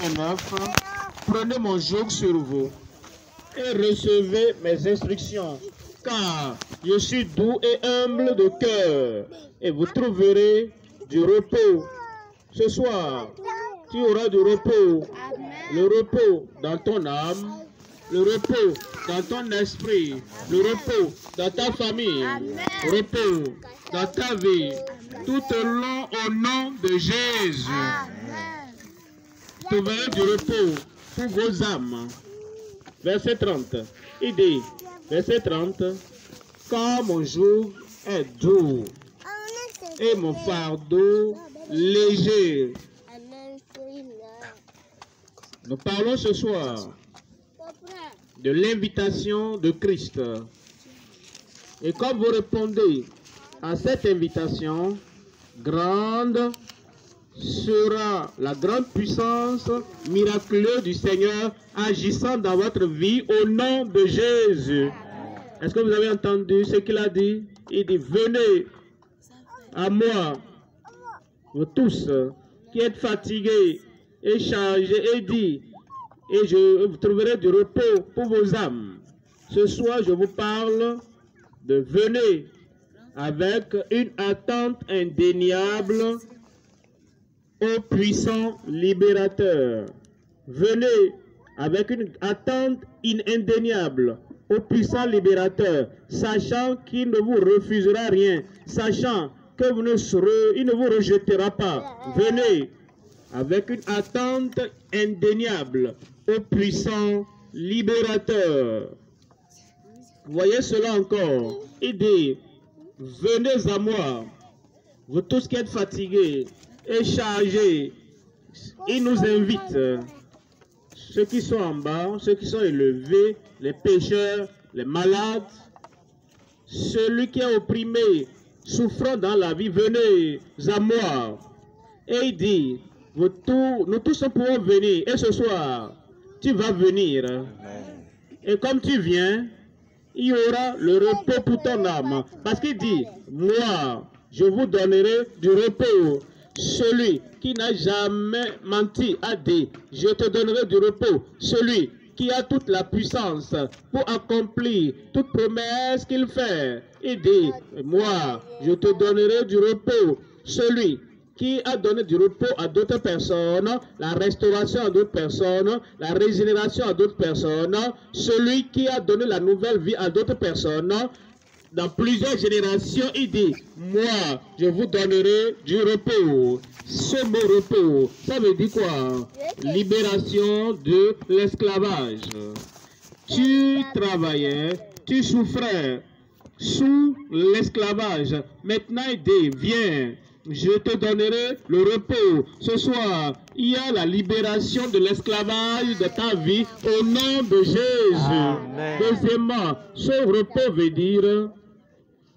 29, prenez mon joug sur vous et recevez mes instructions, car je suis doux et humble de cœur, et vous trouverez du repos. Ce soir, tu auras du repos, le repos dans ton âme, le repos dans ton esprit, le repos dans ta famille, le repos dans ta vie, tout au long au nom de Jésus. Vous trouverez du repos pour vos âmes. Verset 30. Il dit, verset 30, car mon joug est doux et mon fardeau léger. Nous parlons ce soir de l'invitation de Christ. Et comme vous répondez à cette invitation, grande sera la grande puissance miraculeuse du Seigneur agissant dans votre vie au nom de Jésus. Est-ce que vous avez entendu ce qu'il a dit? Il dit, venez à moi, vous tous qui êtes fatigués et chargés, et dit, et vous trouverez du repos pour vos âmes. Ce soir, je vous parle de venez avec une attente indéniable au puissant libérateur. Venez avec une attente indéniable au puissant libérateur, sachant qu'il ne vous refusera rien, sachant que il ne vous rejettera pas. Venez avec une attente indéniable au puissant libérateur. Voyez cela encore. Il dit, venez à moi, vous tous qui êtes fatigués et chargés. Il nous invite, ceux qui sont en bas, ceux qui sont élevés, les pécheurs, les malades, celui qui est opprimé, souffrant dans la vie, venez à moi. Et il dit, nous tous pouvons venir. Et ce soir, tu vas venir. Et comme tu viens, il y aura le repos pour ton âme. Parce qu'il dit, moi, je vous donnerai du repos. Celui qui n'a jamais menti a dit, je te donnerai du repos. Celui qui a toute la puissance pour accomplir toute promesse qu'il fait. Il dit, moi, je te donnerai du repos. Celui qui a donné du repos à d'autres personnes, la restauration à d'autres personnes, la régénération à d'autres personnes, celui qui a donné la nouvelle vie à d'autres personnes, dans plusieurs générations, il dit, moi, je vous donnerai du repos. Ce mot repos, ça veut dire quoi? Libération de l'esclavage. Tu travaillais, tu souffrais sous l'esclavage. Maintenant, il dit, viens, je te donnerai le repos. Ce soir, il y a la libération de l'esclavage de ta vie au nom de Jésus. Deuxièmement, ce repos veut dire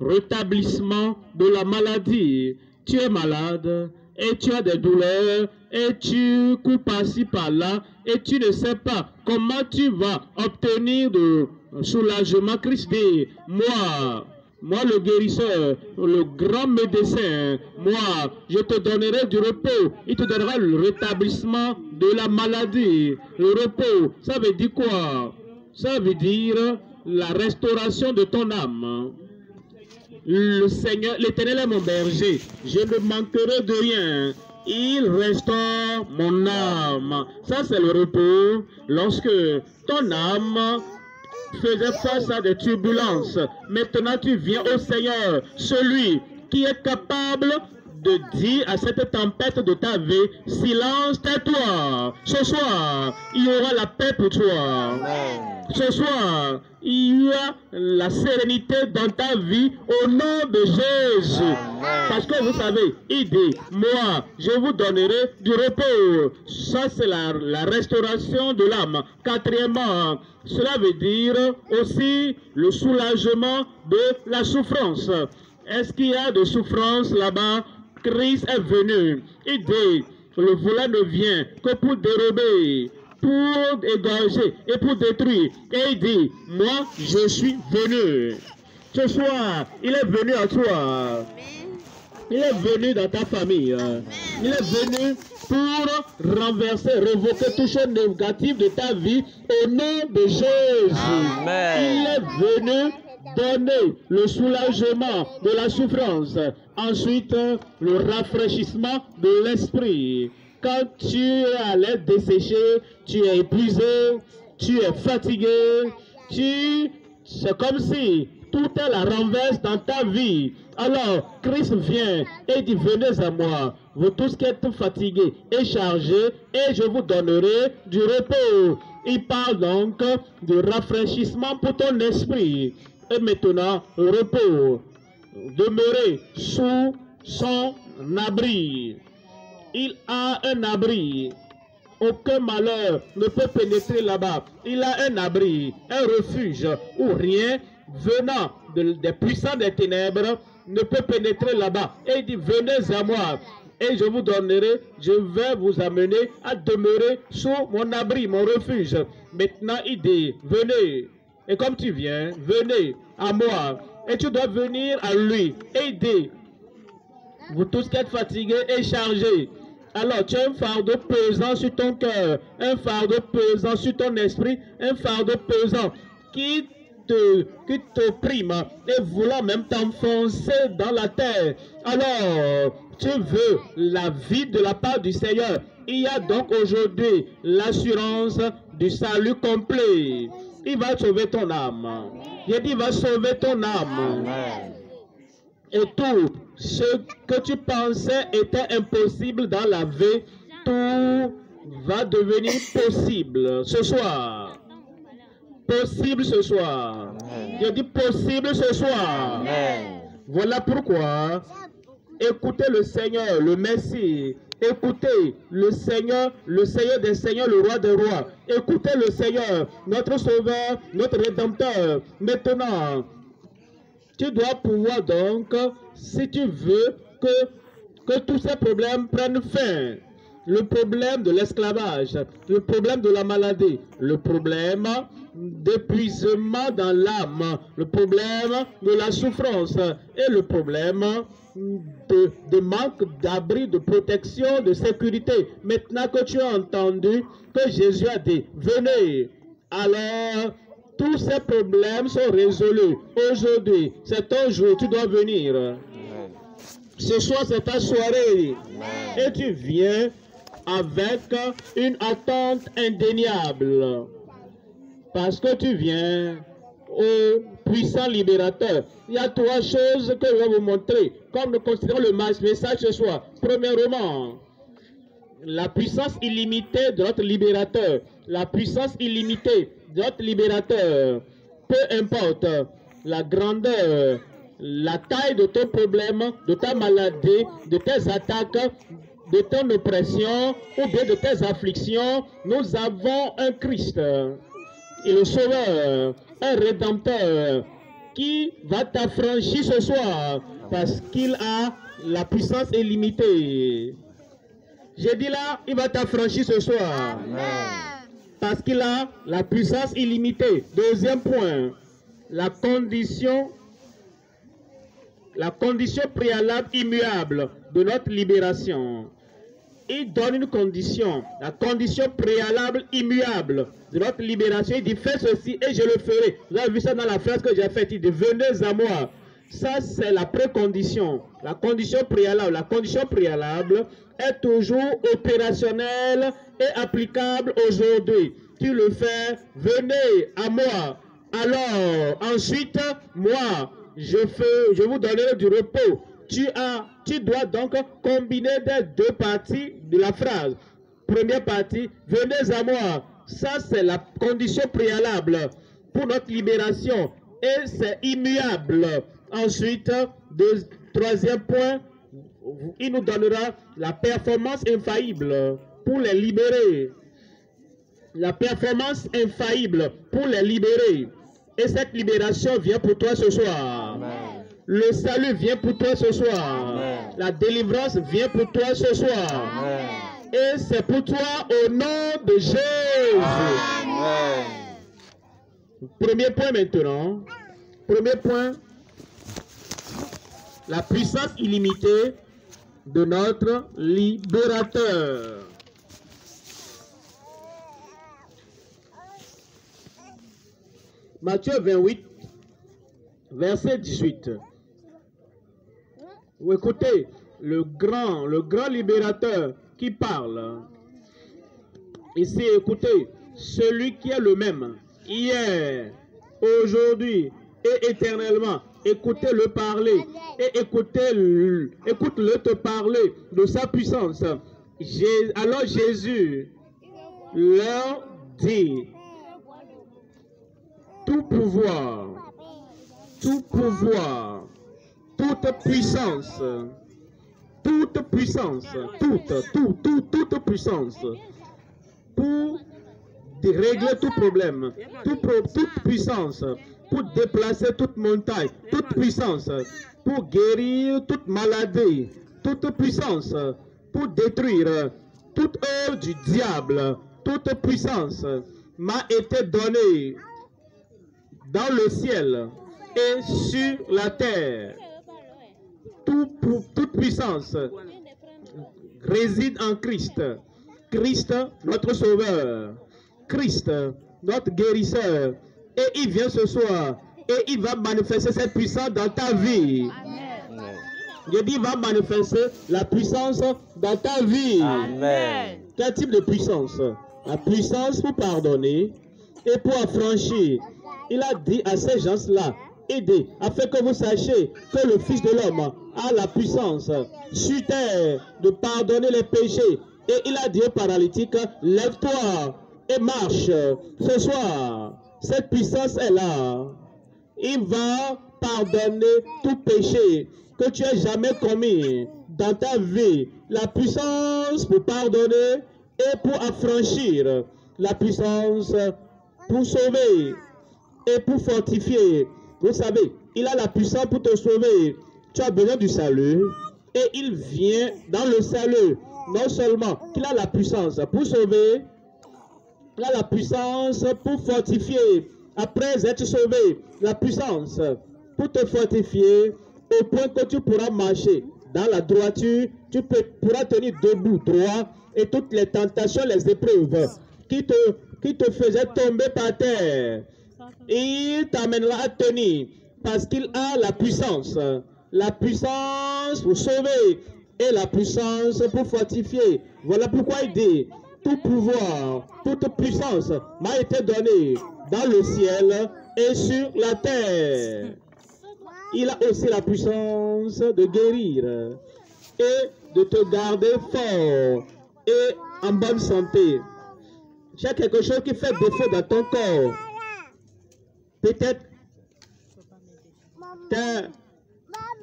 rétablissement de la maladie. Tu es malade et tu as des douleurs et tu cours par-ci par-là et tu ne sais pas comment tu vas obtenir de soulagement. Christ dit, moi le guérisseur, le grand médecin, moi, je te donnerai du repos. Il te donnera le rétablissement de la maladie. Le repos, ça veut dire quoi? Ça veut dire la restauration de ton âme. Le Seigneur, l'Éternel est mon berger. Je ne manquerai de rien. Il restaure mon âme. Ça, c'est le repos. Lorsque ton âme faisait face à des turbulences, maintenant tu viens au Seigneur, celui qui est capable de dire à cette tempête de ta vie, silence, tais-toi. Ce soir, il y aura la paix pour toi. Ce soir, il y a la sérénité dans ta vie au nom de Jésus. Parce que vous savez, il dit, moi, je vous donnerai du repos. Ça, c'est la restauration de l'âme. Quatrièmement, cela veut dire aussi le soulagement de la souffrance. Est-ce qu'il y a de souffrance là-bas? Christ est venu. Il dit, le voleur ne vient que pour dérober, pour égorger et pour détruire. Et il dit, moi, je suis venu. Ce soir, il est venu à toi. Il est venu dans ta famille. Il est venu pour renverser, révoquer toute chose négative de ta vie au nom de Jésus. Amen. Il est venu donner le soulagement de la souffrance. Ensuite, le rafraîchissement de l'esprit. Quand tu es à l'aide desséché, tu es épuisé, tu es fatigué, c'est comme si tout est la renverse dans ta vie. Alors, Christ vient et dit, venez à moi, vous tous qui êtes fatigués et chargés, et je vous donnerai du repos. Il parle donc du rafraîchissement pour ton esprit. Et maintenant, repos. Demeurer sous son abri. Il a un abri. Aucun malheur ne peut pénétrer là-bas. Il a un abri, un refuge où rien venant des puissants des ténèbres ne peut pénétrer là-bas. Et il dit, venez à moi et je vous donnerai, je vais vous amener à demeurer sous mon abri, mon refuge. Maintenant, il dit, venez. Et comme tu viens, venez à moi. Et tu dois venir à lui. Et il dit, vous tous qui êtes fatigués et chargés, alors tu as un fardeau pesant sur ton cœur, un fardeau pesant sur ton esprit, un fardeau pesant qui t'opprime et voulant même t'enfoncer dans la terre. Alors, tu veux la vie de la part du Seigneur. Il y a donc aujourd'hui l'assurance du salut complet. Il va sauver ton âme. Il dit, il va sauver ton âme. Amen. Et tout ce que tu pensais était impossible dans la vie, tout va devenir possible ce soir. Possible ce soir. Je dis possible ce soir. Amen. Voilà pourquoi écoutez le Seigneur, le Messie. Écoutez le Seigneur des Seigneurs, le Roi des Rois. Écoutez le Seigneur, notre Sauveur, notre Rédempteur. Maintenant, tu dois pouvoir donc, si tu veux que tous ces problèmes prennent fin, le problème de l'esclavage, le problème de la maladie, le problème d'épuisement dans l'âme, le problème de la souffrance et le problème de manque d'abri, de protection, de sécurité. Maintenant que tu as entendu que Jésus a dit, venez, alors tous ces problèmes sont résolus. Aujourd'hui, c'est ton jour, tu dois venir. Amen. Ce soir, c'est ta soirée. Amen. Et tu viens avec une attente indéniable. Parce que tu viens au puissant libérateur. Il y a trois choses que je vais vous montrer, comme nous considérons le message ce soir. Premièrement, la puissance illimitée de notre libérateur. La puissance illimitée de notre libérateur. Peu importe la grandeur, la taille de ton problème, de ta maladie, de tes attaques, de ton oppression ou bien de tes afflictions, nous avons un Christ, et le Sauveur, un Rédempteur qui va t'affranchir ce soir parce qu'il a la puissance illimitée. J'ai dit là, il va t'affranchir ce soir. Amen. Parce qu'il a la puissance illimitée. Deuxième point, la condition préalable immuable de notre libération. Il donne une condition, la condition préalable immuable de notre libération. Il dit, fais ceci et je le ferai. Vous avez vu ça dans la phrase que j'ai faite. Il dit, venez à moi. Ça, c'est la précondition. La condition préalable. La condition préalable est toujours opérationnelle et applicable aujourd'hui. Tu le fais, venez à moi. Alors, ensuite, moi, je vous donnerai du repos. Tu dois donc combiner les deux parties de la phrase. Première partie, venez à moi. Ça, c'est la condition préalable pour notre libération. Et c'est immuable. Ensuite, troisième point, il nous donnera la performance infaillible pour les libérer. La performance infaillible pour les libérer. Et cette libération vient pour toi ce soir. Amen. Le salut vient pour toi ce soir. Amen. La délivrance vient pour toi ce soir. Amen. Et c'est pour toi au nom de Jésus. Amen. Premier point maintenant. Premier point. La puissance illimitée de notre libérateur. Matthieu 28, verset 18. Vous écoutez le grand libérateur qui parle. Ici, écoutez, celui qui est le même hier, aujourd'hui et éternellement. Écoutez-le parler et écoute-le te parler de sa puissance. Alors Jésus leur dit, tout pouvoir, toute puissance, toute puissance pour régler tout problème, toute puissance, pour déplacer toute montagne, toute puissance, pour guérir toute maladie, toute puissance, pour détruire toute œuvre du diable, toute puissance m'a été donnée dans le ciel et sur la terre. Toute puissance réside en Christ. Christ, notre Sauveur. Christ, notre guérisseur. Et il vient ce soir et il va manifester cette puissance dans ta vie. Amen. Je dis, il va manifester la puissance dans ta vie. Amen. Quel type de puissance? La puissance pour pardonner et pour affranchir. Il a dit à ces gens-là, aidez, afin que vous sachiez que le Fils de l'homme a la puissance sur terre de pardonner les péchés. Et il a dit au paralytique, lève-toi et marche. Ce soir, cette puissance est là. Il va pardonner tout péché que tu as jamais commis dans ta vie. La puissance pour pardonner et pour affranchir. La puissance pour sauver et pour fortifier. Vous savez, il a la puissance pour te sauver. Tu as besoin du salut et il vient dans le salut. Non seulement qu'il a la puissance pour sauver, il a la puissance pour fortifier. Après être sauvé, la puissance pour te fortifier au point que tu pourras marcher dans la droiture, tu pourras tenir debout droit et toutes les tentations, les épreuves qui te faisaient tomber par terre. Il t'amènera à tenir parce qu'il a la puissance pour sauver et la puissance pour fortifier. Voilà pourquoi il dit, tout pouvoir, toute puissance m'a été donnée dans le ciel et sur la terre. Il a aussi la puissance de guérir et de te garder fort et en bonne santé. Tu as quelque chose qui fait défaut dans ton corps. Peut-être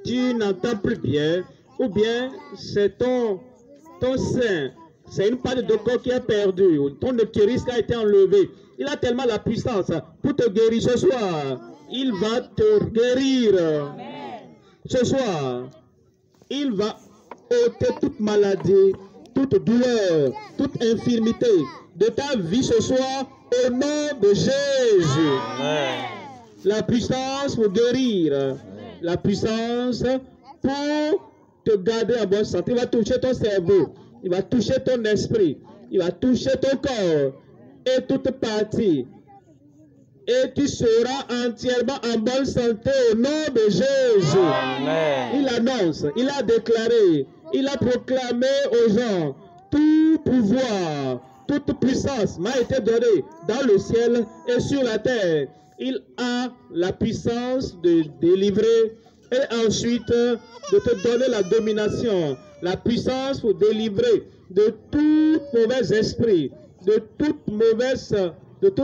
tu n'entends plus bien, ou bien c'est ton sein, c'est une partie de corps qui est perdue, ton utérus a été enlevé. Il a tellement la puissance pour te guérir ce soir. Il va te guérir. Amen. Ce soir, il va ôter toute maladie, toute douleur, toute infirmité de ta vie ce soir au nom de Jésus. Amen. La puissance pour guérir, la puissance pour te garder en bonne santé. Il va toucher ton cerveau, il va toucher ton esprit, il va toucher ton corps et toute partie. Et tu seras entièrement en bonne santé au nom de Jésus. Amen. Il annonce, il a déclaré, il a proclamé aux gens, tout pouvoir, toute puissance m'a été donnée dans le ciel et sur la terre. Il a la puissance de délivrer et ensuite de te donner la domination, la puissance pour délivrer de tout mauvais esprit, de toute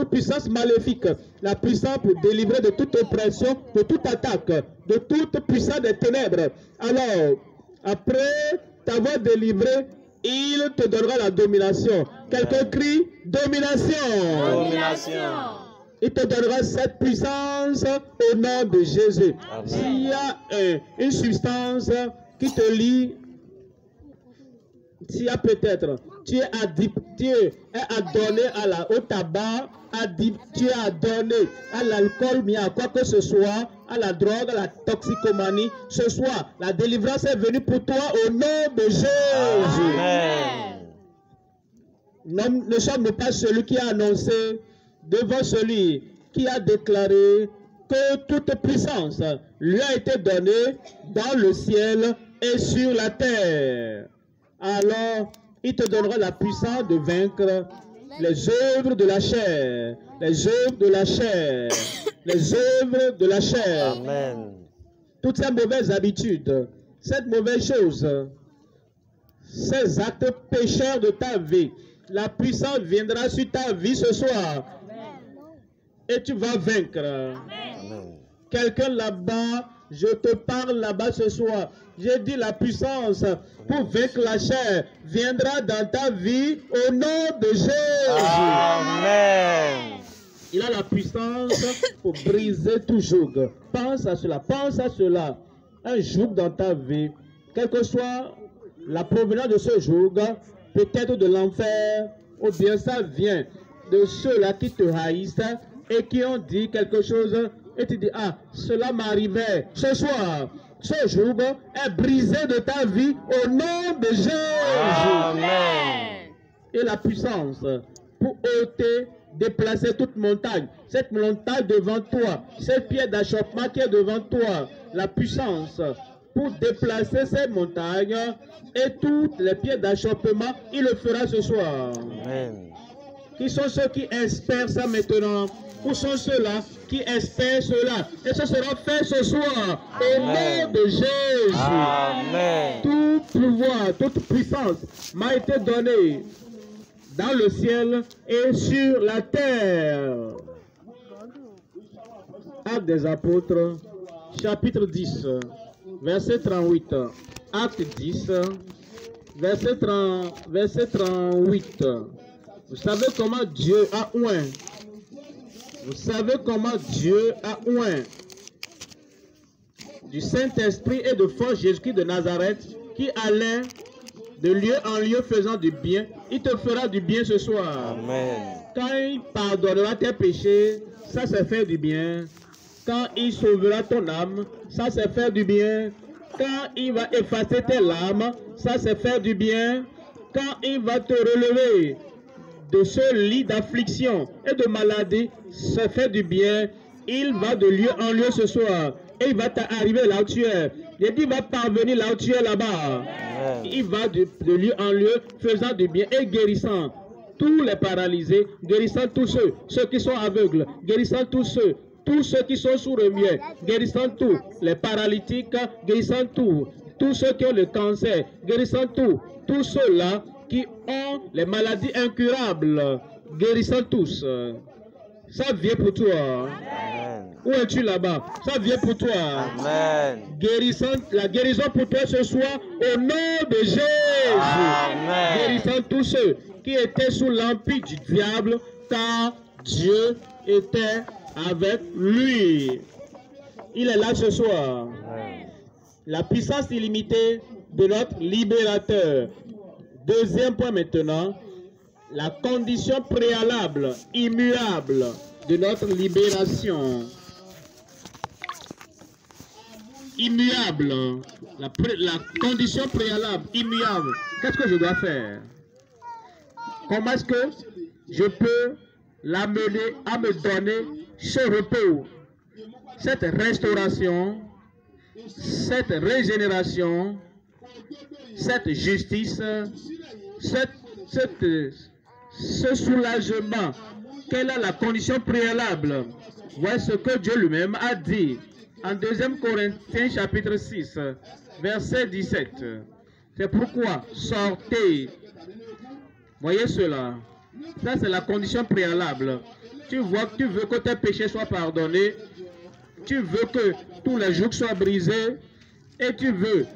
puissance maléfique, la puissance pour délivrer de toute oppression, de toute attaque, de toute puissance des ténèbres. Alors, après t'avoir délivré, il te donnera la domination. Quelqu'un crie domination. Domination. Il te donnera cette puissance au nom de Jésus. S'il y a une substance qui te lie tu as peut-être, tu es adonné au tabac, tu es adonné à l'alcool, mais à quoi que ce soit, à la drogue, à la toxicomanie. Ce soir, la délivrance est venue pour toi au nom de Jésus. Amen. Ne sommes pas celui qui a annoncé devant celui qui a déclaré que toute puissance lui a été donnée dans le ciel et sur la terre. Alors, il te donnera la puissance de vaincre les œuvres de la chair, les œuvres de la chair, les œuvres de la chair. Amen. Toutes ces mauvaises habitudes, cette mauvaise chose, ces actes pécheurs de ta vie, la puissance viendra sur ta vie ce soir. Et tu vas vaincre. Amen. Quelqu'un là-bas, je te parle là-bas ce soir. J'ai dit la puissance pour vaincre la chair viendra dans ta vie au nom de Jésus. Amen. Il a la puissance pour briser tout joug. Pense à cela, pense à cela. Un joug dans ta vie, quelle que soit la provenance de ce joug, peut-être de l'enfer, ou bien ça vient de ceux-là qui te haïssent et qui ont dit quelque chose, et tu dis, ah, cela m'arrivait ce soir. Ce joug est brisé de ta vie au nom de Jésus. Amen. Et la puissance pour ôter, déplacer toute montagne, cette montagne devant toi, cette pierre d'achoppement qui est devant toi, la puissance pour déplacer ces montagnes et toutes les pierres d'achoppement, il le fera ce soir. Amen. Qui sont ceux qui espèrent ça maintenant? Où sont ceux-là qui espèrent cela? Et ce sera fait ce soir au nom de Jésus. Amen. Tout pouvoir, toute puissance m'a été donnée dans le ciel et sur la terre. Actes des Apôtres, chapitre 10, verset 38. Acte 10, verset 38. Vous savez comment Dieu a oint. Vous savez comment Dieu a oint du Saint-Esprit et de force Jésus-Christ de Nazareth qui allait de lieu en lieu faisant du bien. Il te fera du bien ce soir. Amen. Quand il pardonnera tes péchés, ça c'est faire du bien. Quand il sauvera ton âme, ça c'est faire du bien. Quand il va effacer tes larmes, ça c'est faire du bien. Quand il va te relever de ce lit d'affliction et de maladie, ça fait du bien. Il va de lieu en lieu ce soir. Et il va t'arriver là où tu es. Il dit, il va parvenir là où tu es là-bas. Il va de lieu en lieu faisant du bien et guérissant tous les paralysés, guérissant tous ceux qui sont aveugles, guérissant tous ceux qui sont sourds-muets, guérissant tous les paralytiques, guérissant tous ceux qui ont le cancer, guérissant tous ceux-là qui ont les maladies incurables, guérissant tous. Ça vient pour toi. Amen. Où es-tu là-bas? Ça vient pour toi. Amen. La guérison pour toi ce soir au nom de Jésus. Amen. Guérissant tous ceux qui étaient sous l'empire du diable, car Dieu était avec lui. Il est là ce soir. Amen. La puissance illimitée de notre libérateur. Deuxième point maintenant, la condition préalable, immuable de notre libération. Immuable. La condition préalable, immuable. Qu'est-ce que je dois faire? Comment est-ce que je peux l'amener à me donner ce repos, cette restauration, cette régénération, cette justice, ce soulagement? Quelle est la condition préalable? Voici ce que Dieu lui-même a dit en 2 Corinthiens chapitre 6, verset 17. C'est pourquoi sortez. Voyez cela. Ça, c'est la condition préalable. Tu vois que tu veux que tes péchés soient pardonnés. Tu veux que tous les jougs soient brisés. Et tu veux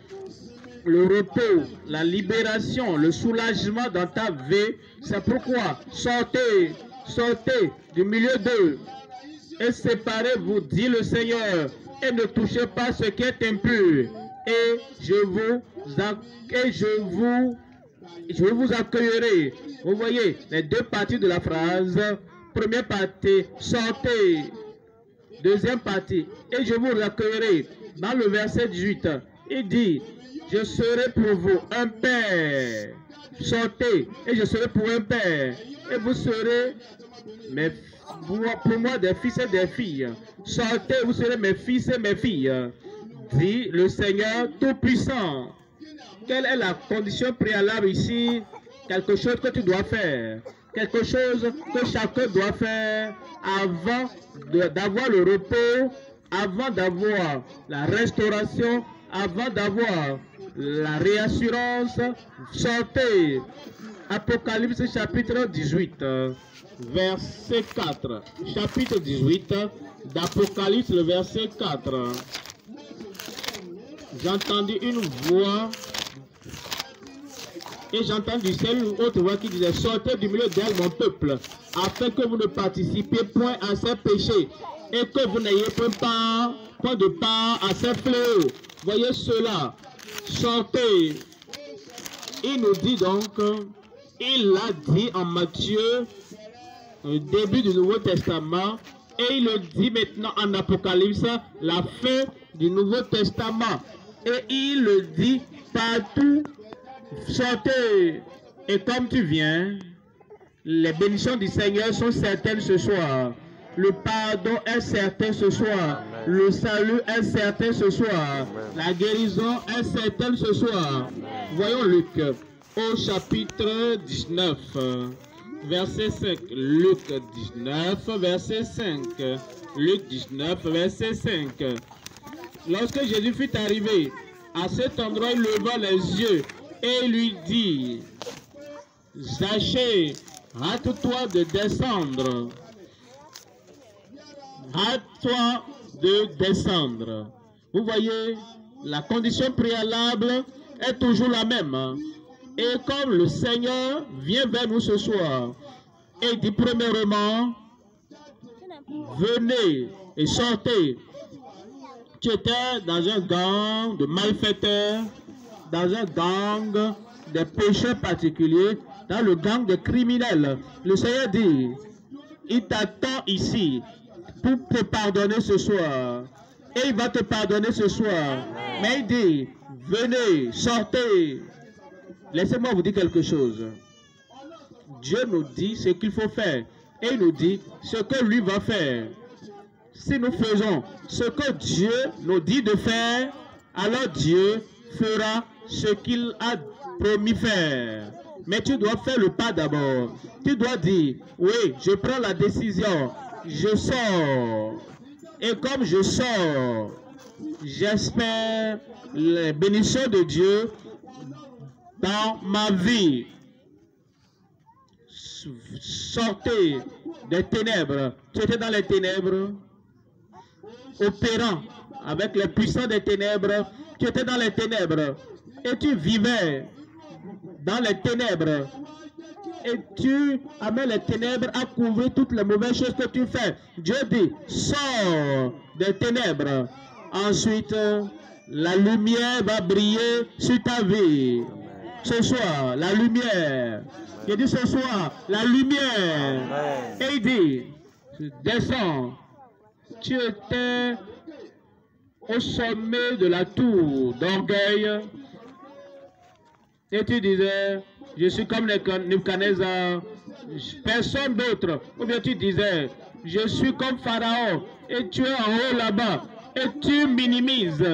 le repos, la libération, le soulagement dans ta vie. C'est pourquoi sortez, sortez du milieu d'eux et séparez-vous, dit le Seigneur, et ne touchez pas ce qui est impur. Et je vous Je vous accueillerai. Vous voyez les deux parties de la phrase. Première partie, sortez. Deuxième partie, et je vous accueillerai. Dans le verset 18, il dit, je serai pour vous un père. Sortez, et je serai pour un père. Et vous serez pour moi des fils et des filles. Sortez, vous serez mes fils et mes filles. Dit le Seigneur Tout-Puissant. Quelle est la condition préalable ici? Quelque chose que tu dois faire. Quelque chose que chacun doit faire avant d'avoir le repos, avant d'avoir la restauration, avant d'avoir la réassurance. Sortez. Apocalypse chapitre 18, verset 4. Chapitre 18 d'Apocalypse, le verset 4. J'entendis une voix et j'entendis une autre voix qui disait, sortez du milieu d'elle, mon peuple, afin que vous ne participiez point à ses péchés et que vous n'ayez point de part à ses fléaux. Voyez cela, sortez. Il nous dit donc, il l'a dit en Matthieu, au début du Nouveau Testament, et il le dit maintenant en Apocalypse, la fin du Nouveau Testament. Et il le dit partout, sortez. Et comme tu viens, les bénédictions du Seigneur sont certaines ce soir. Le pardon est certain ce soir. Amen. Le salut est certain ce soir. Amen. La guérison est certaine ce soir. Amen. Voyons Luc au chapitre 19, verset 5. Luc 19, verset 5. Luc 19, verset 5. Lorsque Jésus fut arrivé à cet endroit, il leva les yeux et lui dit, Zachée, hâte-toi de descendre. Hâte-toi de descendre. Vous voyez, la condition préalable est toujours la même. Et comme le Seigneur vient vers nous ce soir, et il dit premièrement, venez et sortez. Tu étais dans un gang de malfaiteurs, dans un gang de pécheurs particuliers, dans le gang de criminels. Le Seigneur dit, il t'attend ici pour te pardonner ce soir. Et il va te pardonner ce soir. Mais il dit, venez, sortez. Laissez-moi vous dire quelque chose. Dieu nous dit ce qu'il faut faire. Et il nous dit ce que lui va faire. Si nous faisons ce que Dieu nous dit de faire, alors Dieu fera ce qu'il a promis faire. Mais tu dois faire le pas d'abord. Tu dois dire, oui, je prends la décision. Je sors. Et comme je sors, j'espère les bénédictions de Dieu dans ma vie. Sortez des ténèbres. Tu étais dans les ténèbres, opérant avec les puissants des ténèbres. Tu étais dans les ténèbres et tu vivais dans les ténèbres. Et tu amènes les ténèbres à couvrir toutes les mauvaises choses que tu fais. Dieu dit, sors des ténèbres. Ensuite, la lumière va briller sur ta vie. Ce soir, la lumière. Il dit ce soir, la lumière. Amen. Et il dit, descends. Tu étais au sommet de la tour d'orgueil. Et tu disais, je suis comme Nebuchadnezzar, personne d'autre. Ou bien tu disais, je suis comme Pharaon. Et tu es en haut là-bas. Et tu minimises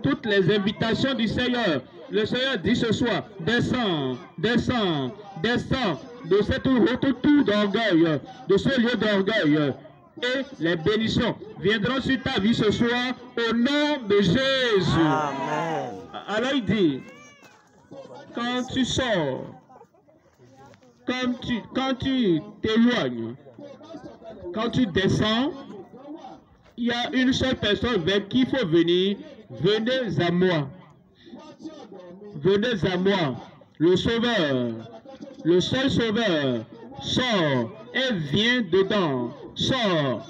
toutes les invitations du Seigneur. Le Seigneur dit ce soir, descends, descends, descends de cette haute tour d'orgueil, de ce lieu d'orgueil. Et les bénédictions viendront sur ta vie ce soir au nom de Jésus. Amen. Alors il dit, quand tu sors, quand tu t'éloignes, quand tu descends, il y a une seule personne vers qui il faut venir. Venez à moi. Venez à moi. Le Sauveur, le seul Sauveur, sort et vient dedans. Sort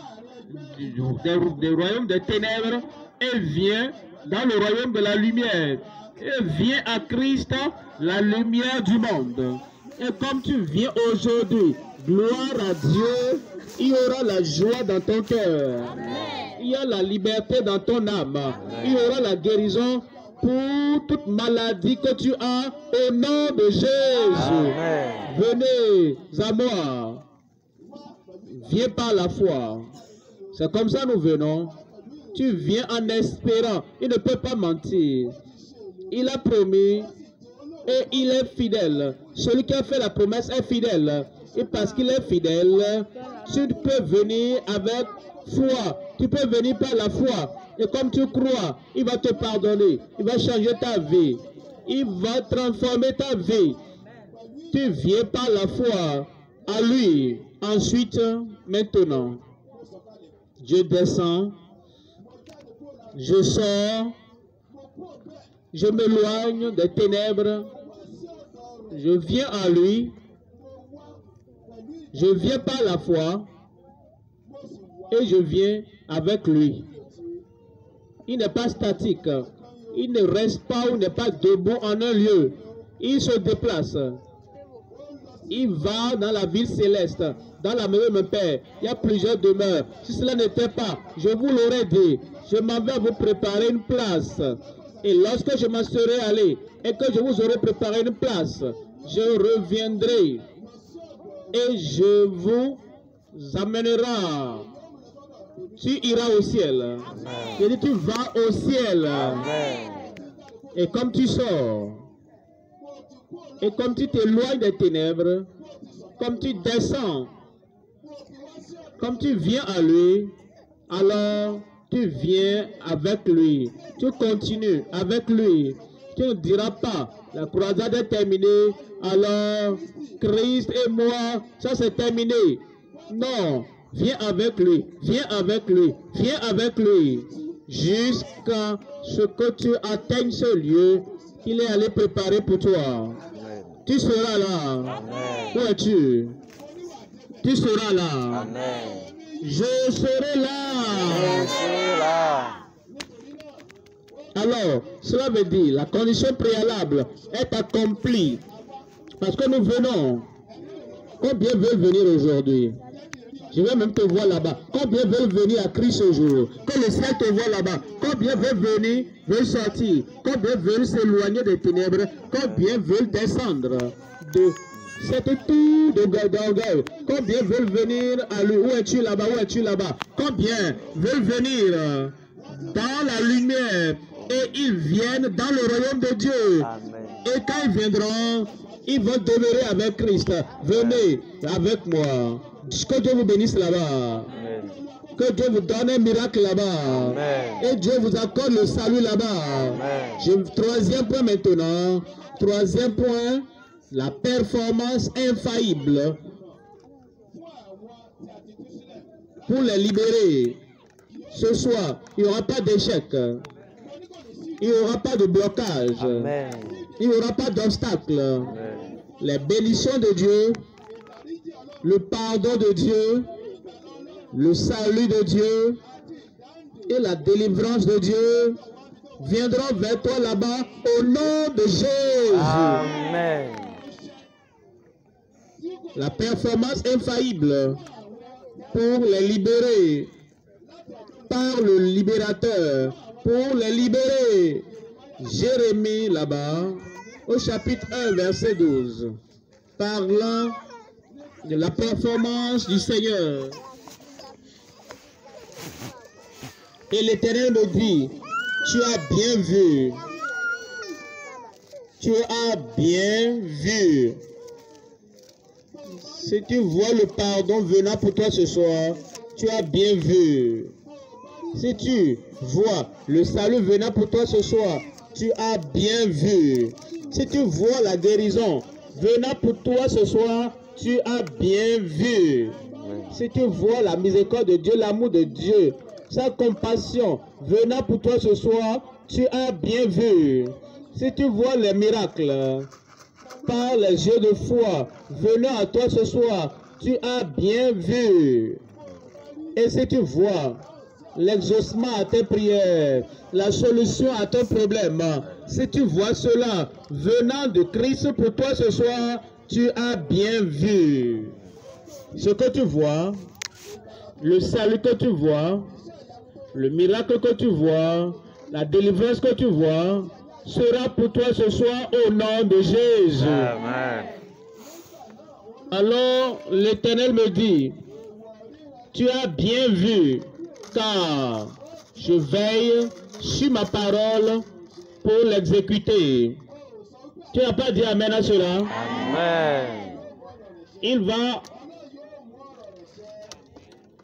des royaumes des ténèbres et vient dans le royaume de la lumière. et viens à Christ, la lumière du monde. Et comme tu viens aujourd'hui, gloire à Dieu, il y aura la joie dans ton cœur. Il y a la liberté dans ton âme. Il y aura la guérison pour toute maladie que tu as au nom de Jésus. Venez à moi. Viens par la foi. C'est comme ça nous venons. Tu viens en espérant. Il ne peut pas mentir. Il a promis et il est fidèle. Celui qui a fait la promesse est fidèle. Et parce qu'il est fidèle, tu peux venir avec foi. Tu peux venir par la foi. Et comme tu crois, il va te pardonner. Il va changer ta vie. Il va transformer ta vie. Tu viens par la foi à lui. Ensuite, maintenant, je descends. Je sors. Je m'éloigne des ténèbres. Je viens à lui. Je viens par la foi. Et je viens avec lui. Il n'est pas statique. Il ne reste pas ou n'est pas debout en un lieu. Il se déplace. Il va dans la ville céleste, dans la maison de mon Père. Il y a plusieurs demeures. Si cela n'était pas, je vous l'aurais dit. Je m'en vais vous préparer une place. Et lorsque je m'en serai allé et que je vous aurai préparé une place, je reviendrai et je vous amènerai. Tu iras au ciel. Je dis, tu vas au ciel. Amen. Et comme tu sors, et comme tu t'éloignes des ténèbres, comme tu descends, comme tu viens à lui, alors tu viens avec lui. Tu continues avec lui. Tu ne diras pas, la croisade est terminée, alors Christ et moi, ça c'est terminé. Non, viens avec lui, viens avec lui, viens avec lui, jusqu'à ce que tu atteignes ce lieu qu'il est allé préparer pour toi. Amen. Tu seras là. Amen. Où es-tu? Tu seras là. Amen. Je serai là. Je suis là. Alors, cela veut dire la condition préalable est accomplie. Parce que nous venons. Combien veulent venir aujourd'hui? Je vais même te voir là-bas. Combien veulent venir à Christ ce jour? Que le ciel te voit là-bas. Combien veulent venir, veulent sortir? Combien veulent s'éloigner des ténèbres? Combien veulent descendre de cette tour d'orgueil? Combien veulent venir à lui? Où es-tu là-bas? Où es-tu là-bas? Combien veulent venir dans la lumière? Et ils viennent dans le royaume de Dieu. Amen. Et quand ils viendront, ils vont demeurer avec Christ. Venez avec moi. Que Dieu vous bénisse là-bas. Amen. Que Dieu vous donne un miracle là-bas. Amen. Et Dieu vous accorde le salut là-bas. Troisième point maintenant. Troisième point, la performance infaillible pour les libérer. Ce soir, il n'y aura pas d'échec. Il n'y aura pas de blocage. Amen. Il n'y aura pas d'obstacle. Amen. Les bénédictions de Dieu, le pardon de Dieu, le salut de Dieu et la délivrance de Dieu viendront vers toi là-bas au nom de Jésus. Amen. La performance infaillible pour les libérer par le libérateur, pour les libérer. Jérémie là-bas au chapitre 1 verset 12, parlant de la performance du Seigneur. Et l'Éternel me dit, tu as bien vu. Tu as bien vu. Si tu vois le pardon venant pour toi ce soir, tu as bien vu. Si tu vois le salut venant pour toi ce soir, tu as bien vu. Si tu vois la guérison venant pour toi ce soir, tu as bien vu. Si tu vois la miséricorde de Dieu, l'amour de Dieu, sa compassion venant pour toi ce soir, tu as bien vu. Si tu vois les miracles par les yeux de foi venant à toi ce soir, tu as bien vu. Et si tu vois l'exaucement à tes prières, la solution à ton problème. Si tu vois cela venant de Christ pour toi ce soir, tu as bien vu. Ce que tu vois, le salut que tu vois, le miracle que tu vois, la délivrance que tu vois, sera pour toi ce soir au nom de Jésus. Amen. Alors l'Éternel me dit, tu as bien vu, car je veille sur ma parole pour l'exécuter. Tu n'as pas dit amen à cela? Amen. Il va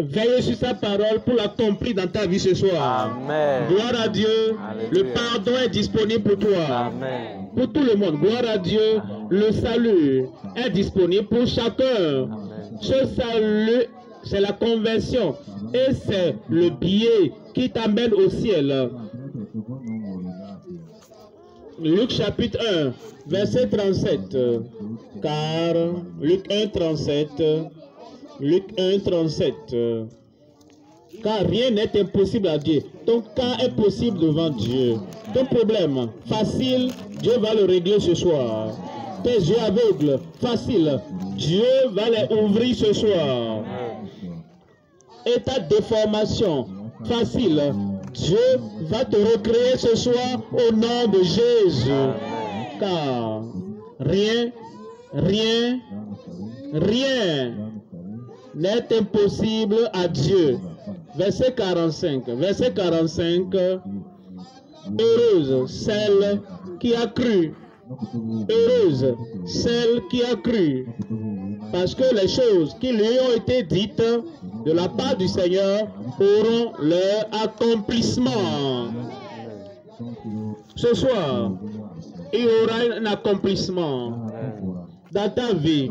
veiller sur sa parole pour l'accomplir dans ta vie ce soir. Amen. Gloire à Dieu. Alléluia. Le pardon est disponible pour toi. Amen. Pour tout le monde. Gloire à Dieu. Le salut est disponible pour chacun. Amen. Ce salut, c'est la conversion. Et c'est le billet qui t'amène au ciel. Luc chapitre 1, verset 37. Car, Luc 1, 37. Luc 1, 37. Car rien n'est impossible à Dieu. Ton cas est possible devant Dieu. Ton problème, facile, Dieu va le régler ce soir. Tes yeux aveugles, facile, Dieu va les ouvrir ce soir. Et ta déformation, facile, Dieu va te recréer ce soir au nom de Jésus. Car rien n'est impossible à Dieu. Verset 45. Verset 45. Heureuse celle qui a cru. Heureuse celle qui a cru. Parce que les choses qui lui ont été dites de la part du Seigneur auront leur accomplissement. Ce soir, il y aura un accomplissement dans ta vie.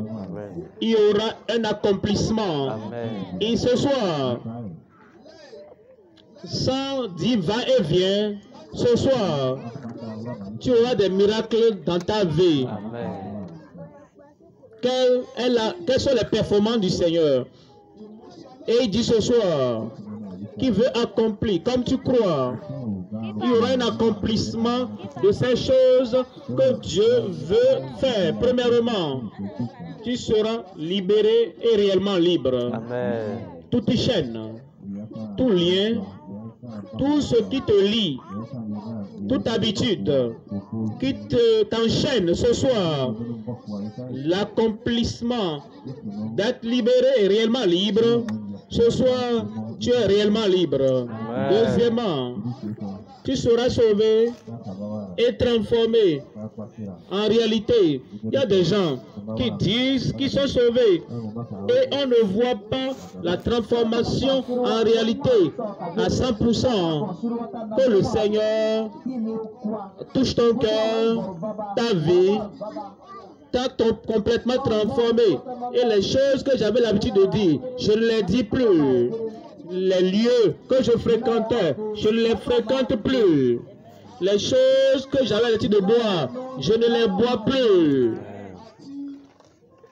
Il y aura un accomplissement. Et ce soir, sans dire va et vient, ce soir, tu auras des miracles dans ta vie. Quelles sont les performances du Seigneur? Et il dit ce soir qu'il veut accomplir, comme tu crois, il y aura un accomplissement de ces choses que Dieu veut faire. Premièrement, tu seras libéré et réellement libre. Amen. Toute chaîne, tout lien, tout ce qui te lie, toute habitude qui t'enchaîne ce soir, l'accomplissement d'être libéré et réellement libre, ce soir, tu es réellement libre. Amen. Deuxièmement, tu seras sauvé et transformé. En réalité, il y a des gens qui disent qu'ils sont sauvés et on ne voit pas la transformation en réalité à 100%. Que le Seigneur touche ton cœur, ta vie, t'a complètement transformé. Et les choses que j'avais l'habitude de dire, je ne les dis plus. Les lieux que je fréquentais, je ne les fréquente plus. Les choses que j'avais l'habitude de boire, je ne les bois plus.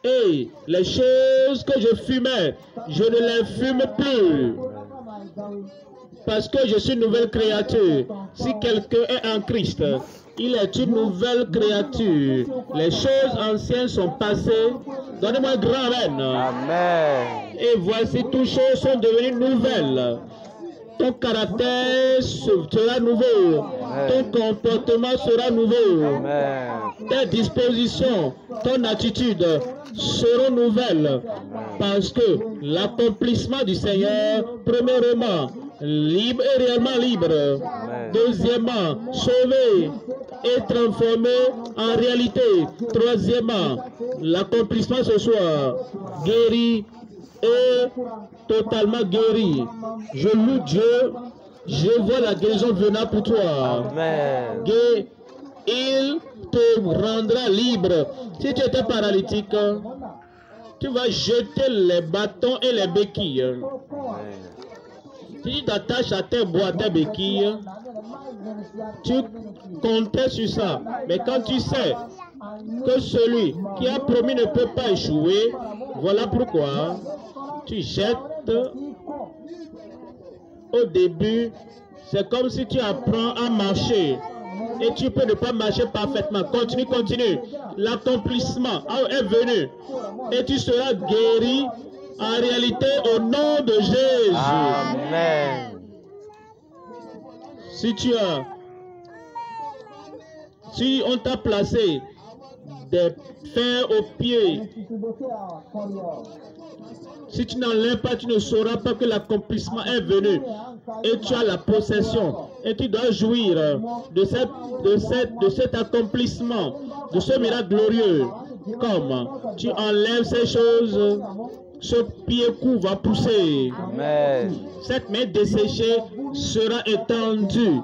Et les choses que je fumais, je ne les fume plus. Parce que je suis une nouvelle créature. Si quelqu'un est en Christ, il est une nouvelle créature. Les choses anciennes sont passées. Donnez-moi un grand amen. Amen. Et voici, toutes choses sont devenues nouvelles. Ton caractère sera nouveau. Ton comportement sera nouveau. Amen. Tes dispositions, ton attitude seront nouvelles. Parce que l'accomplissement du Seigneur, premièrement, libre et réellement libre. Amen. Deuxièmement, sauvé et transformé en réalité. Troisièmement, l'accomplissement ce soir, guéri et totalement guéri. Je loue Dieu, je vois la guérison venant pour toi. Amen. Il te rendra libre. Si tu étais paralytique, tu vas jeter les bâtons et les béquilles. Si tu t'attaches à tes bois, à tes béquilles, tu comptais sur ça. Mais quand tu sais que celui qui a promis ne peut pas échouer, voilà pourquoi tu jettes au début, c'est comme si tu apprends à marcher. Et tu peux ne pas marcher parfaitement. Continue, continue. L'accomplissement est venu. Et tu seras guéri en réalité au nom de Jésus. Amen. Si on t'a placé des fers aux pieds, si tu n'enlèves pas, tu ne sauras pas que l'accomplissement est venu. Et tu as la possession. Et tu dois jouir de cet accomplissement, de ce miracle glorieux. Comme tu enlèves ces choses, ce pied-coup va pousser. Amen. Cette main desséchée sera étendue.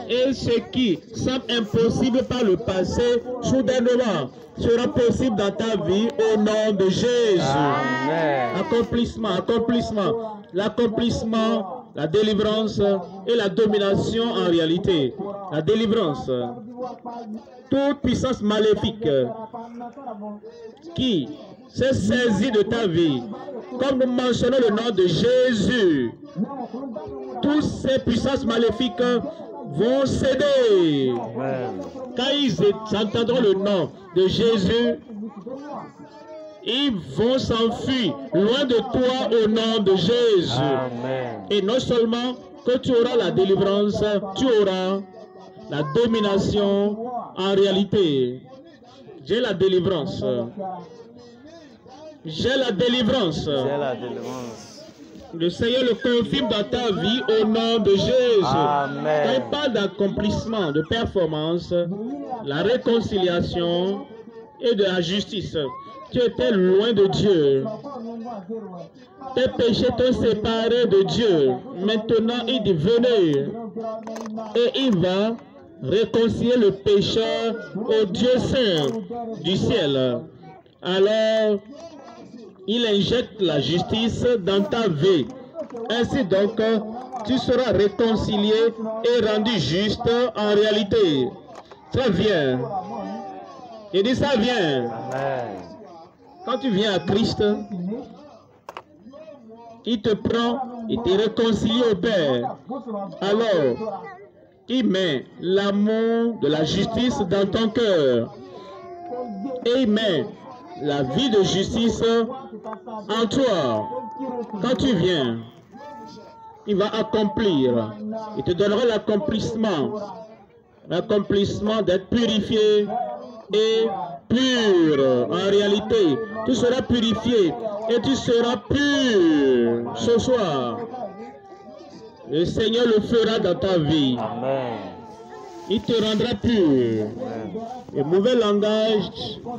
Et ce qui semble impossible par le passé, soudainement, sera possible dans ta vie au nom de Jésus. Amen. Accomplissement, accomplissement, l'accomplissement, la délivrance et la domination en réalité. La délivrance, toute puissance maléfique qui s'est saisie de ta vie, comme nous mentionnons le nom de Jésus, toutes ces puissances maléfiques vont céder. Amen. Quand ils entendront le nom de Jésus, ils vont s'enfuir loin de toi au nom de Jésus. Amen. Et non seulement que tu auras la délivrance, tu auras la domination en réalité. J'ai la délivrance. J'ai la délivrance. C'est la délivrance. Le Seigneur le confirme dans ta vie au nom de Jésus. Amen. Quand il parle d'accomplissement, de performance, la réconciliation et de la justice, tu étais loin de Dieu. Tes péchés t'ont séparé de Dieu. Maintenant, il dit venez. Et il va réconcilier le pécheur au Dieu saint du ciel. Alors, il injecte la justice dans ta vie. Ainsi donc, tu seras réconcilié et rendu juste en réalité. Ça vient. Il dit ça vient. Amen. Quand tu viens à Christ, il te prend et te réconcilie au Père. Alors, il met l'amour de la justice dans ton cœur. Et il met la vie de justice en toi. Quand tu viens, il va accomplir. Il te donnera l'accomplissement. L'accomplissement d'être purifié et pur. En réalité, tu seras purifié et tu seras pur ce soir. Le Seigneur le fera dans ta vie. Amen. Il te rendra pur. Le mauvais langage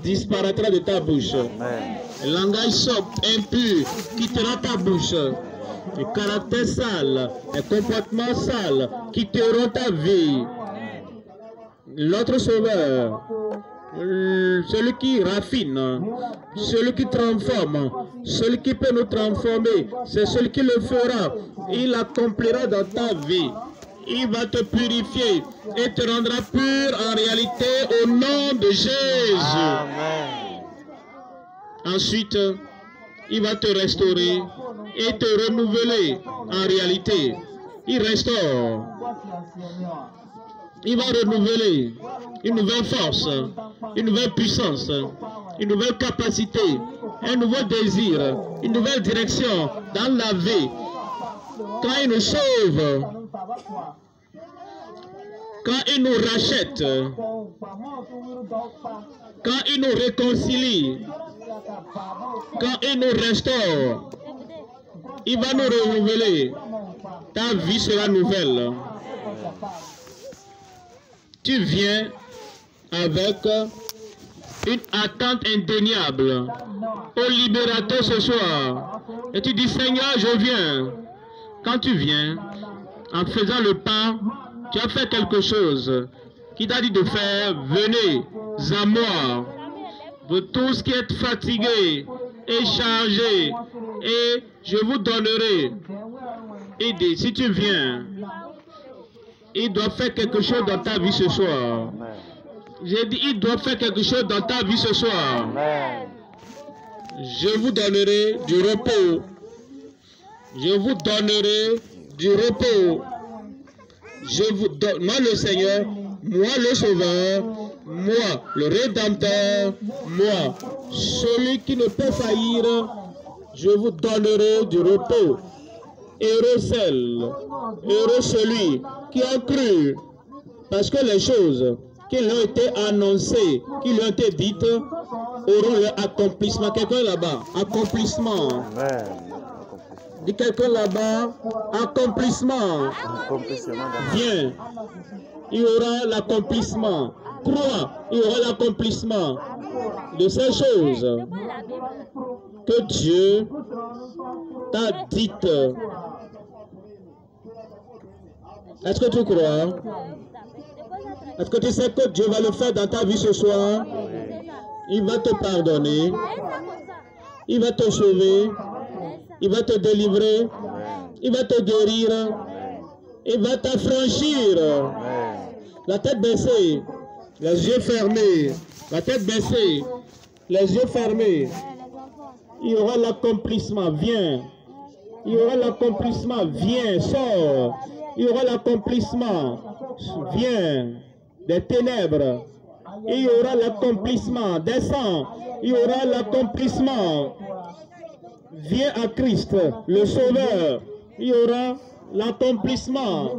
disparaîtra de ta bouche. Amen. Le langage sop, impur, quittera ta bouche. Le caractère sale, les comportements sales quitteront ta vie. Notre Sauveur, celui qui raffine, celui qui transforme, celui qui peut nous transformer, c'est celui qui le fera. Il accomplira dans ta vie. Il va te purifier et te rendra pur en réalité au nom de Jésus. Amen. Ensuite, il va te restaurer et te renouveler en réalité. Il restaure. Il va renouveler une nouvelle force, une nouvelle puissance, une nouvelle capacité, un nouveau désir, une nouvelle direction dans la vie. Quand il nous sauve, quand il nous rachète, quand il nous réconcilie, quand il nous restaure, il va nous renouveler. Ta vie sera nouvelle. Tu viens avec une attente indéniable au libérateur ce soir. Et tu dis, Seigneur, je viens. Quand tu viens, en faisant le pas, tu as fait quelque chose qui t'a dit de faire. Venez à moi. Vous tous qui êtes fatigués et chargés, et je vous donnerai. Il dit, si tu viens, il doit faire quelque chose dans ta vie ce soir. J'ai dit, il doit faire quelque chose dans ta vie ce soir. Amen. Je vous donnerai du repos. Je vous donnerai du repos. Je vous donne, moi le Seigneur, moi le Sauveur, moi le Rédempteur, moi, celui qui ne peut faillir, je vous donnerai du repos. Heureux celle, heureux celui qui a cru, parce que les choses qui lui ont été annoncées, qui lui ont été dites, auront leur accomplissement. Quelqu'un là-bas, accomplissement. Amen. Dis quelqu'un là-bas, accomplissement. Viens, il y aura l'accomplissement. Crois, il y aura l'accomplissement de ces choses que Dieu t'a dites. Est-ce que tu crois? Est-ce que tu sais que Dieu va le faire dans ta vie ce soir? Il va te pardonner. Il va te sauver. Il va te délivrer. Il va te guérir. Il va t'affranchir. La tête baissée. Les yeux fermés. La tête baissée. Les yeux fermés. Il y aura l'accomplissement. Viens. Il y aura l'accomplissement. Viens. Sors. Il y aura l'accomplissement. Viens. Des ténèbres. Il y aura l'accomplissement. Descends. Il y aura l'accomplissement. Viens à Christ, le Sauveur. Il y aura l'accomplissement.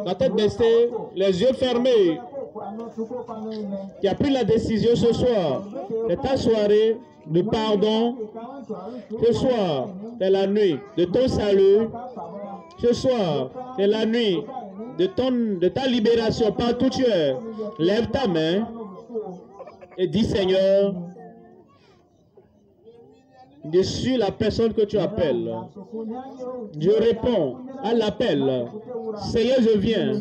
La tête baissée, les yeux fermés. Tu as pris la décision ce soir de ta soirée de pardon. Ce soir, c'est la nuit de ton salut. Ce soir, c'est la nuit de ta libération. Partout où tu es, lève ta main et dis Seigneur, je suis la personne que tu appelles. Je réponds à l'appel. Seigneur, je viens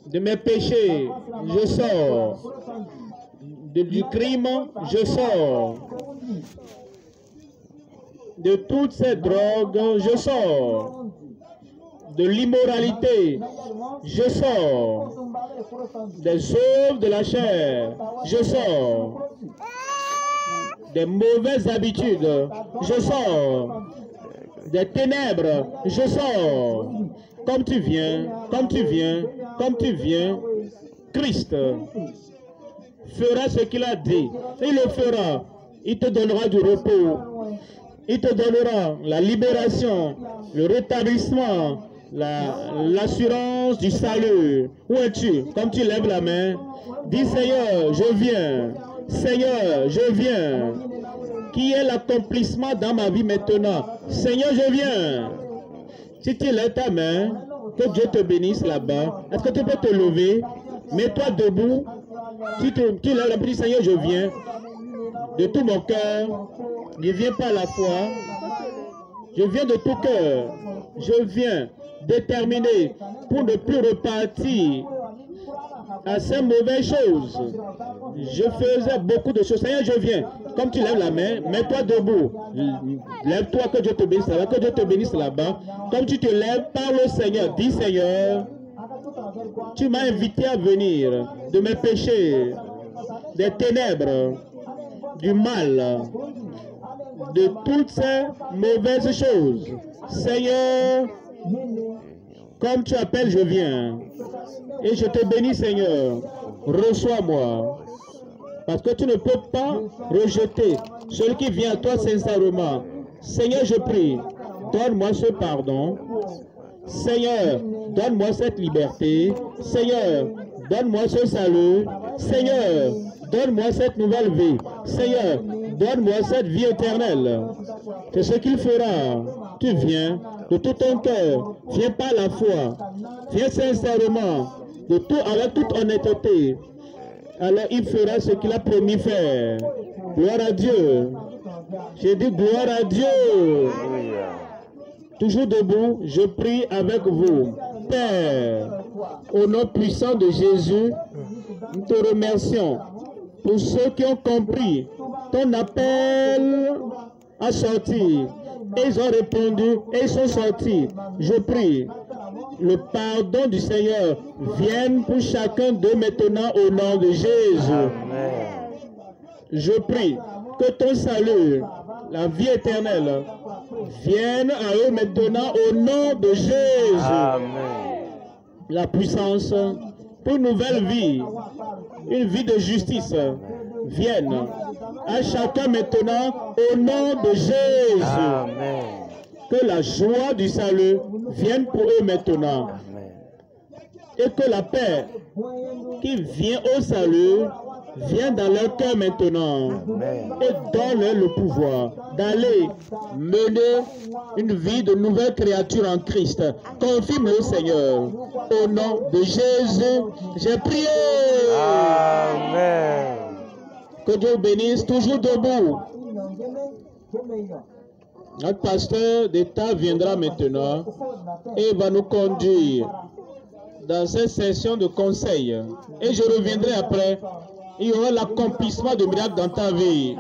de mes péchés. Je sors du crime. Je sors de toutes ces drogues. Je sors de l'immoralité. Je sors des œuvres de la chair. Je sors des mauvaises habitudes, je sors des ténèbres, je sors. Comme tu viens, comme tu viens, comme tu viens, Christ fera ce qu'il a dit. Il le fera. Il te donnera du repos. Il te donnera la libération, le rétablissement, l'assurance du salut. Où es-tu? Comme tu lèves la main, dis Seigneur, je viens. Seigneur, je viens. Qui est l'accomplissement dans ma vie maintenant? Seigneur, je viens. Si tu lèves ta main, que Dieu te bénisse là-bas. Est-ce que tu peux te lever? Mets-toi debout. Tu lèves la main, Seigneur, je viens. De tout mon cœur. Je viens par la foi. Je viens de tout cœur. Je viens déterminé pour ne plus repartir à ces mauvaises choses. Je faisais beaucoup de choses. Seigneur, je viens. Comme tu lèves la main, mets-toi debout. Lève-toi, que Dieu te bénisse là-bas. Que Dieu te bénisse là-bas. Comme tu te lèves, parle au Seigneur. Dis Seigneur, tu m'as invité à venir de mes péchés, des ténèbres, du mal, de toutes ces mauvaises choses. Seigneur, comme tu appelles, je viens. Et je te bénis, Seigneur. Reçois-moi. Parce que tu ne peux pas rejeter celui qui vient à toi sincèrement. Seigneur, je prie, donne-moi ce pardon. Seigneur, donne-moi cette liberté. Seigneur, donne-moi ce salut. Seigneur, donne-moi cette nouvelle vie. Seigneur, donne-moi cette vie éternelle. C'est ce qu'il fera. Tu viens de tout ton cœur. Viens par la foi. Viens sincèrement. Avec toute honnêteté. Alors il fera ce qu'il a promis faire. Gloire à Dieu. J'ai dit gloire à Dieu. Toujours debout, je prie avec vous. Père, au nom puissant de Jésus, nous te remercions pour ceux qui ont compris ton appel à sortir. Et ils ont répondu et ils sont sortis. Je prie, le pardon du Seigneur vienne pour chacun d'eux maintenant au nom de Jésus. Amen. Je prie que ton salut la vie éternelle, vienne à eux maintenant au nom de Jésus. Amen. La puissance pour une nouvelle vie, une vie de justice, vienne à chacun maintenant au nom de Jésus. Amen. Que la joie du salut vienne pour eux maintenant. Amen. Et que la paix qui vient au salut vienne dans leur cœur maintenant. Amen. Et donne-leur le pouvoir d'aller mener une vie de nouvelle créature en Christ. Confirme-le, Seigneur. Au nom de Jésus, j'ai prié. Amen. Que Dieu bénisse, toujours debout. Notre pasteur d'État viendra maintenant et va nous conduire dans cette session de conseil. Et je reviendrai après. Il y aura l'accomplissement de miracles dans ta vie.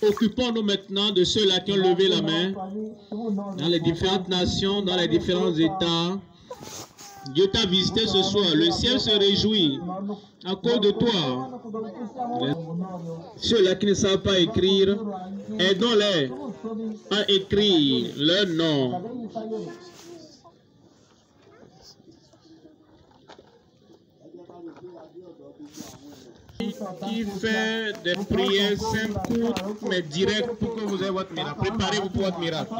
Occupons-nous maintenant de ceux-là qui ont levé la main dans les différentes nations, dans les différents États. Dieu t'a visité ce soir. Le ciel se réjouit à cause de toi. Ceux-là qui ne savent pas écrire, aidons-les à écrire leur nom. Qui fait des prières simples, courtes, mais directes pour que vous ayez votre miracle. Préparez-vous pour votre miracle.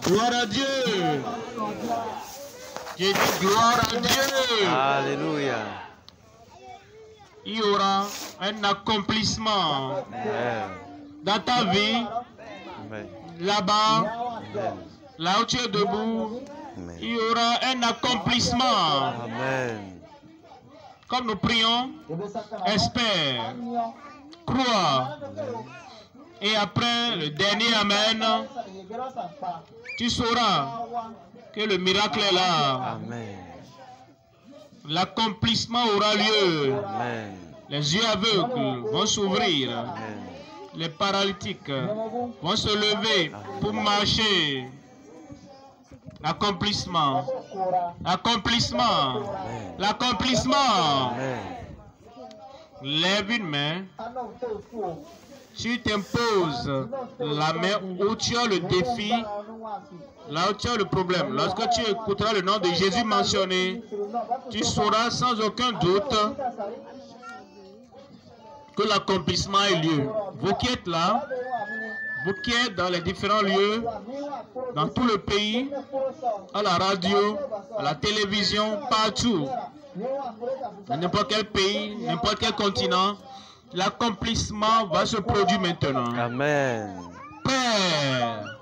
Gloire à Dieu. J'ai dit gloire à Dieu. Alléluia. Il y aura un accomplissement dans ta vie, là-bas, là où tu es debout. Il y aura un accomplissement. Amen. Comme nous prions, espère, crois. Et après le dernier Amen, tu sauras que le miracle est là. Amen. L'accomplissement aura lieu. Amen. Les yeux aveugles vont s'ouvrir. Amen. Les paralytiques vont se lever pour marcher. L'accomplissement. L'accomplissement. L'accomplissement. Amen. Lève une main. Tu t'imposes la main où tu as le défi, là où tu as le problème. Lorsque tu écouteras le nom de Jésus mentionné, tu sauras sans aucun doute que l'accomplissement ait lieu. Vous qui êtes là, vous qui êtes dans les différents lieux, dans tout le pays, à la radio, à la télévision, partout, dans n'importe quel pays, n'importe quel continent, l'accomplissement va se produire maintenant. Amen. Père,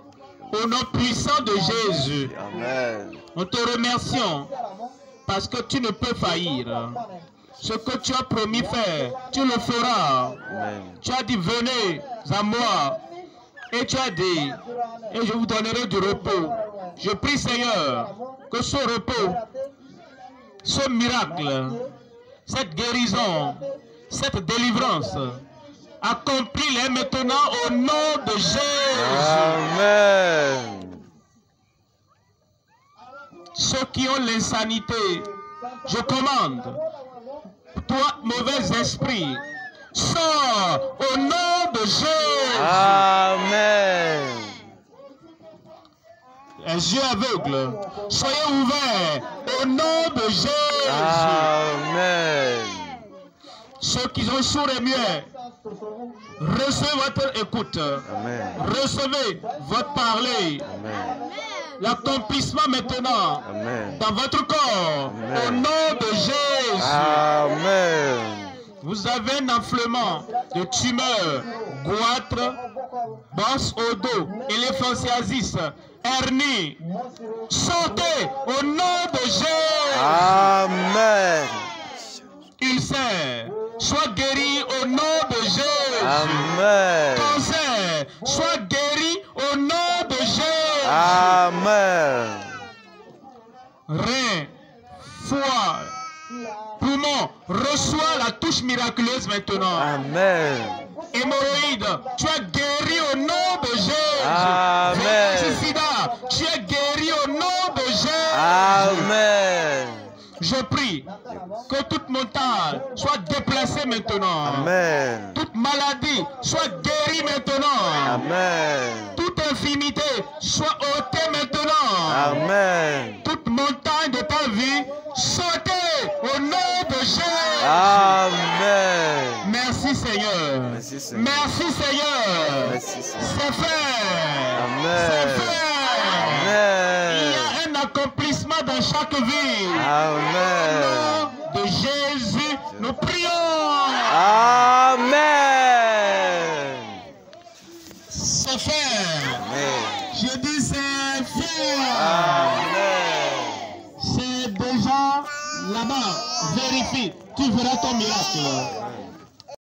au nom puissant de Jésus, Amen. nous te remercions parce que tu ne peux faillir. Ce que tu as promis faire, tu le feras. Amen. Tu as dit, venez à moi. Et tu as dit, et je vous donnerai du repos. Je prie, Seigneur, que ce repos, ce miracle, cette guérison, cette délivrance, accomplis-les maintenant au nom de Jésus. Amen. Ceux qui ont l'insanité, je commande, toi, mauvais esprit, sors au nom de Jésus. Amen. Les yeux aveugles, soyez ouverts au nom de Jésus. Amen. Ceux qui sont sourds et muets, recevez votre écoute. Amen. Recevez votre parler. Amen. L'accomplissement maintenant Amen. dans votre corps. Amen. Au nom de Jésus. Amen. Vous avez un enflement de tumeur, goitre, bosse au dos, éléphantiasis, hernie. Sortez au nom de Jésus. Amen. Ulcère, sois guéri au nom de Jésus. Amen. Cancer, sois guéri au nom de Jésus. Amen. Rein, foie, poumon, reçois la touche miraculeuse maintenant. Amen. Hémorroïde, tu es guéri au nom de Jésus. Amen. Sida, tu es guéri au nom de Jésus. Amen. Je prie Que toute montagne soit déplacée maintenant. Amen. Toute maladie soit guérie maintenant. Amen. Toute infimité soit ôtée maintenant. Amen. Toute montagne de ta vie sautée au nom de Jésus. Amen. Merci Seigneur. Merci Seigneur. Merci Seigneur. Merci Seigneur. C'est fait. Amen. C'est fait. Amen. Il y a un accomplissement dans chaque vie. Amen. Au nom de Jésus, nous prions. Amen. C'est fait. Amen. Je dis c'est fait. Amen. C'est déjà là-bas. Vérifie. Tu verras ton miracle.